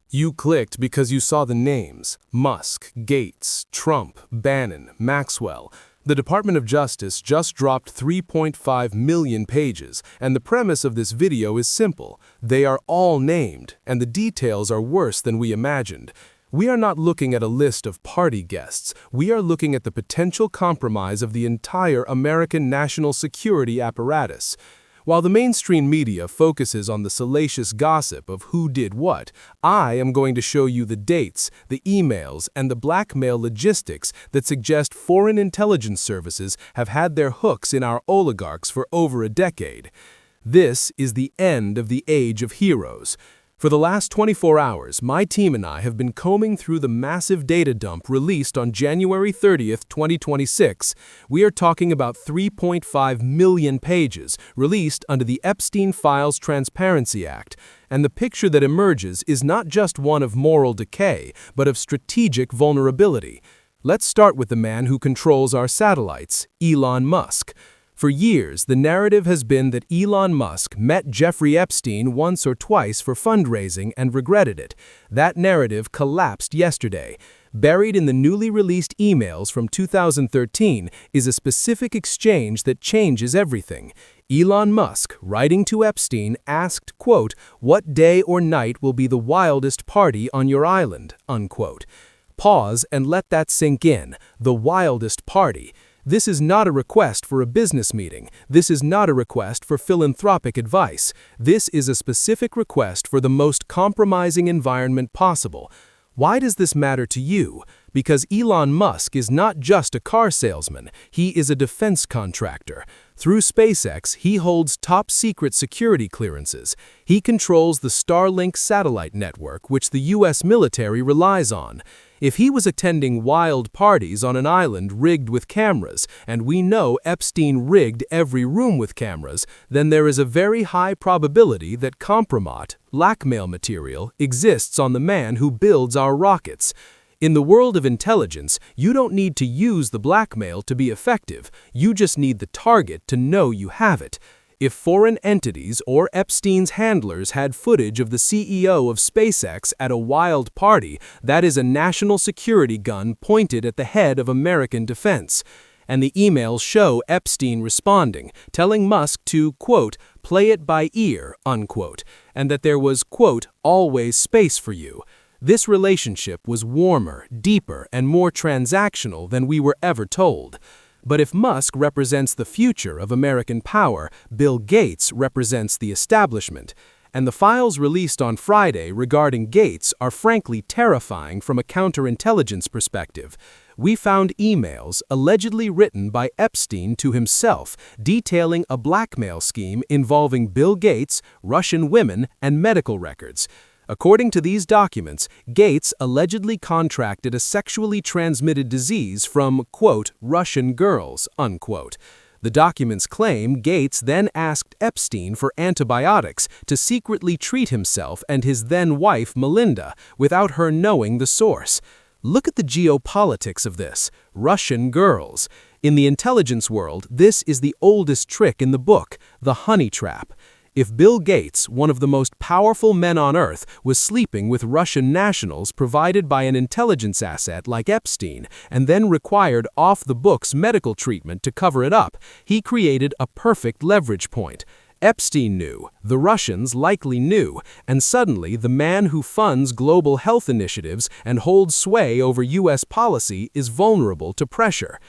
You clicked because you saw the names: Musk, Gates, Trump, Bannon, Maxwell. The Department of Justice just dropped 3.5 million pages, and the premise of this video is simple. They are all named, and the details are worse than we imagined. We are not looking at a list of party guests. We are looking at the potential compromise of the entire American national security apparatus. While the mainstream media focuses on the salacious gossip of who did what, I am going to show you the dates, the emails, and the blackmail logistics that suggest foreign intelligence services have had their hooks in our oligarchs for over a decade. This is the end of the age of heroes. For the last 24 hours, my team and I have been combing through the massive data dump released on January 30th, 2026. We are talking about 3.5 million pages released under the Epstein Files Transparency Act. And the picture that emerges is not just one of moral decay, but of strategic vulnerability. Let's start with the man who controls our satellites, Elon Musk. For years, the narrative has been that Elon Musk met Jeffrey Epstein once or twice for fundraising and regretted it. That narrative collapsed yesterday. Buried in the newly released emails from 2013 is a specific exchange that changes everything. Elon Musk, writing to Epstein, asked, quote, "What day or night will be the wildest party on your island?" unquote. Pause and let that sink in. The wildest party. This is not a request for a business meeting. This is not a request for philanthropic advice. This is a specific request for the most compromising environment possible. Why does this matter to you? Because Elon Musk is not just a car salesman, he is a defense contractor. Through SpaceX, he holds top-secret security clearances. He controls the Starlink satellite network, which the U.S. military relies on. If he was attending wild parties on an island rigged with cameras, and we know Epstein rigged every room with cameras, then there is a very high probability that compromise, blackmail material, exists on the man who builds our rockets. In the world of intelligence, you don't need to use the blackmail to be effective. You just need the target to know you have it. If foreign entities or Epstein's handlers had footage of the CEO of SpaceX at a wild party, that is a national security gun pointed at the head of American defense. And the emails show Epstein responding, telling Musk to, quote, "play it by ear," unquote, and that there was, quote, "always space for you." This relationship was warmer, deeper, and more transactional than we were ever told. But if Musk represents the future of American power, Bill Gates represents the establishment. And the files released on Friday regarding Gates are frankly terrifying from a counterintelligence perspective. We found emails allegedly written by Epstein to himself detailing a blackmail scheme involving Bill Gates, Russian women, and medical records. According to these documents, Gates allegedly contracted a sexually transmitted disease from, quote, "Russian girls," unquote. The documents claim Gates then asked Epstein for antibiotics to secretly treat himself and his then-wife Melinda without her knowing the source. Look at the geopolitics of this. Russian girls. In the intelligence world, this is the oldest trick in the book, the honey trap. If Bill Gates, one of the most powerful men on earth, was sleeping with Russian nationals provided by an intelligence asset like Epstein, and then required off-the-books medical treatment to cover it up, he created a perfect leverage point. Epstein knew, the Russians likely knew, and suddenly the man who funds global health initiatives and holds sway over U.S. policy is vulnerable to pressure.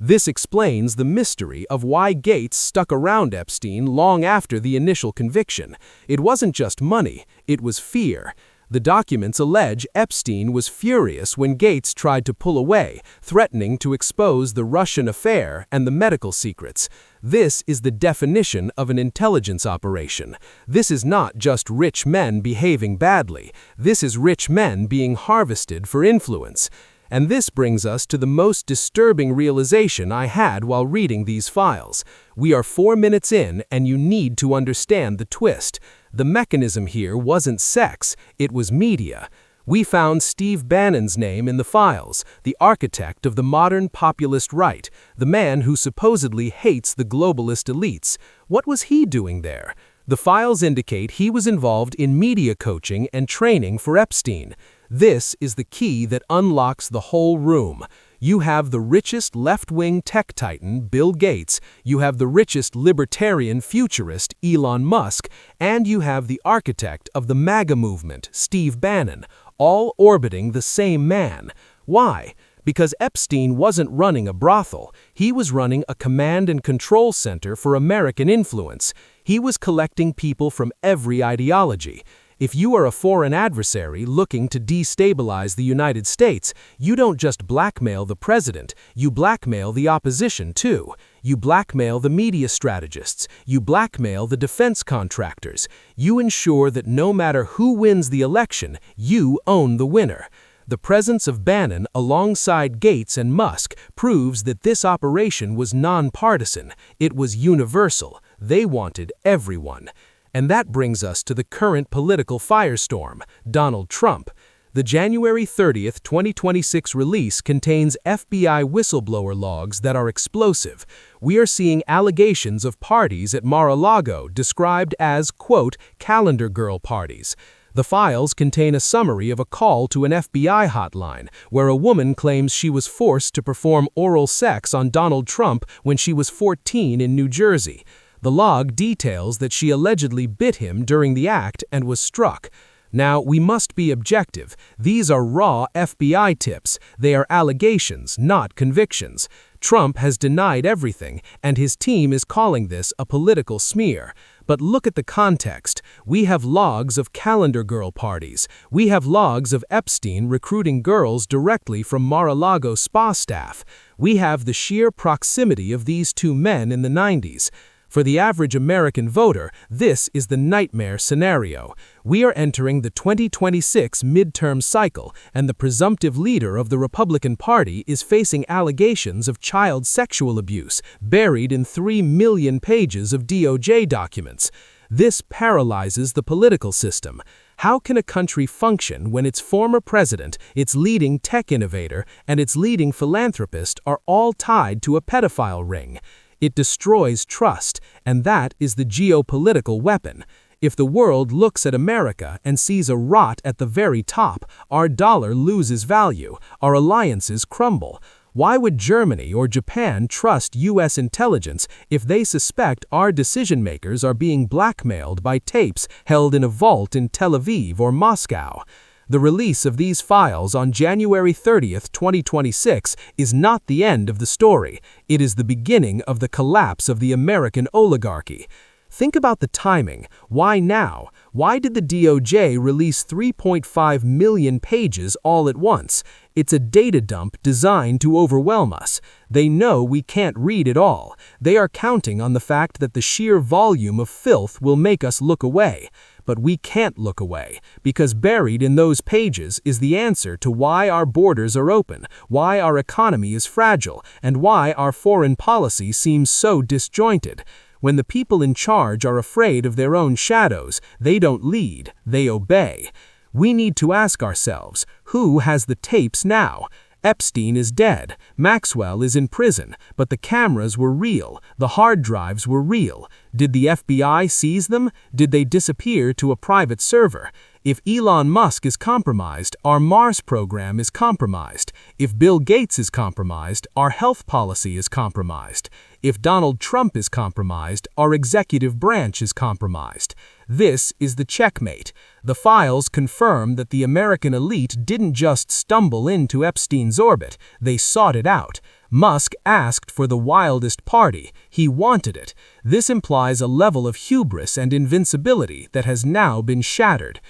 This explains the mystery of why Gates stuck around Epstein long after the initial conviction. It wasn't just money, it was fear. The documents allege Epstein was furious when Gates tried to pull away, threatening to expose the Russian affair and the medical secrets. This is the definition of an intelligence operation. This is not just rich men behaving badly. This is rich men being harvested for influence. And this brings us to the most disturbing realization I had while reading these files. We are 4 minutes in, and you need to understand the twist. The mechanism here wasn't sex, it was media. We found Steve Bannon's name in the files, the architect of the modern populist right, the man who supposedly hates the globalist elites. What was he doing there? The files indicate he was involved in media coaching and training for Epstein. This is the key that unlocks the whole room. You have the richest left-wing tech titan, Bill Gates, you have the richest libertarian futurist, Elon Musk, and you have the architect of the MAGA movement, Steve Bannon, all orbiting the same man. Why? Because Epstein wasn't running a brothel. He was running a command and control center for American influence. He was collecting people from every ideology. If you are a foreign adversary looking to destabilize the United States, you don't just blackmail the president, you blackmail the opposition too. You blackmail the media strategists, you blackmail the defense contractors. You ensure that no matter who wins the election, you own the winner. The presence of Bannon alongside Gates and Musk proves that this operation was nonpartisan. It was universal. They wanted everyone. And that brings us to the current political firestorm, Donald Trump. The January 30, 2026 release contains FBI whistleblower logs that are explosive. We are seeing allegations of parties at Mar-a-Lago described as, quote, calendar girl parties. The files contain a summary of a call to an FBI hotline, where a woman claims she was forced to perform oral sex on Donald Trump when she was 14 in New Jersey. The log details that she allegedly bit him during the act and was struck. Now, we must be objective. These are raw FBI tips. They are allegations, not convictions. Trump has denied everything, and his team is calling this a political smear. But look at the context. We have logs of calendar girl parties. We have logs of Epstein recruiting girls directly from Mar-a-Lago spa staff. We have the sheer proximity of these two men in the 90s. For the average American voter, this is the nightmare scenario. We are entering the 2026 midterm cycle, and the presumptive leader of the Republican Party is facing allegations of child sexual abuse buried in 3 million pages of DOJ documents. This paralyzes the political system. How can a country function when its former president, its leading tech innovator, and its leading philanthropist are all tied to a pedophile ring? It destroys trust, and that is the geopolitical weapon. If the world looks at America and sees a rot at the very top, our dollar loses value, our alliances crumble. Why would Germany or Japan trust U.S. intelligence if they suspect our decision-makers are being blackmailed by tapes held in a vault in Tel Aviv or Moscow? The release of these files on January 30, 2026 is not the end of the story. It is the beginning of the collapse of the American oligarchy. Think about the timing. Why now? Why did the DOJ release 3.5 million pages all at once? It's a data dump designed to overwhelm us. They know we can't read it all. They are counting on the fact that the sheer volume of filth will make us look away. But we can't look away, because buried in those pages is the answer to why our borders are open, why our economy is fragile, and why our foreign policy seems so disjointed. When the people in charge are afraid of their own shadows, they don't lead, they obey. We need to ask ourselves, who has the tapes now? Epstein is dead, Maxwell is in prison, but the cameras were real, the hard drives were real. Did the FBI seize them? Did they disappear to a private server? If Elon Musk is compromised, our Mars program is compromised. If Bill Gates is compromised, our health policy is compromised. If Donald Trump is compromised, our executive branch is compromised. This is the checkmate. The files confirm that the American elite didn't just stumble into Epstein's orbit, they sought it out. Musk asked for the wildest party. He wanted it. This implies a level of hubris and invincibility that has now been shattered.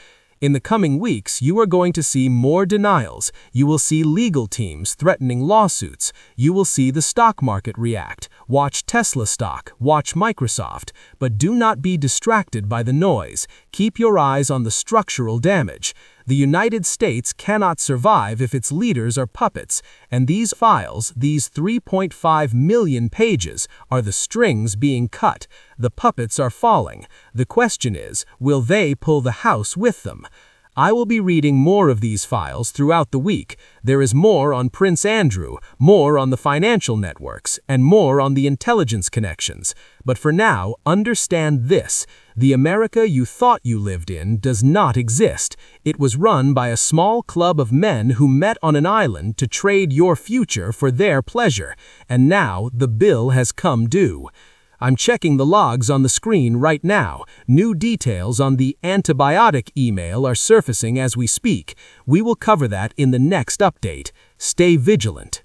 In the coming weeks, you are going to see more denials. You will see legal teams threatening lawsuits. You will see the stock market react. Watch Tesla stock, watch Microsoft. But do not be distracted by the noise. Keep your eyes on the structural damage. The United States cannot survive if its leaders are puppets, and these files, these 3.5 million pages, are the strings being cut. The puppets are falling. The question is, will they pull the house with them? I will be reading more of these files throughout the week. There is more on Prince Andrew, more on the financial networks, and more on the intelligence connections. But for now, understand this. The America you thought you lived in does not exist. It was run by a small club of men who met on an island to trade your future for their pleasure. And now the bill has come due. I'm checking the logs on the screen right now. New details on the antibiotic email are surfacing as we speak. We will cover that in the next update. Stay vigilant.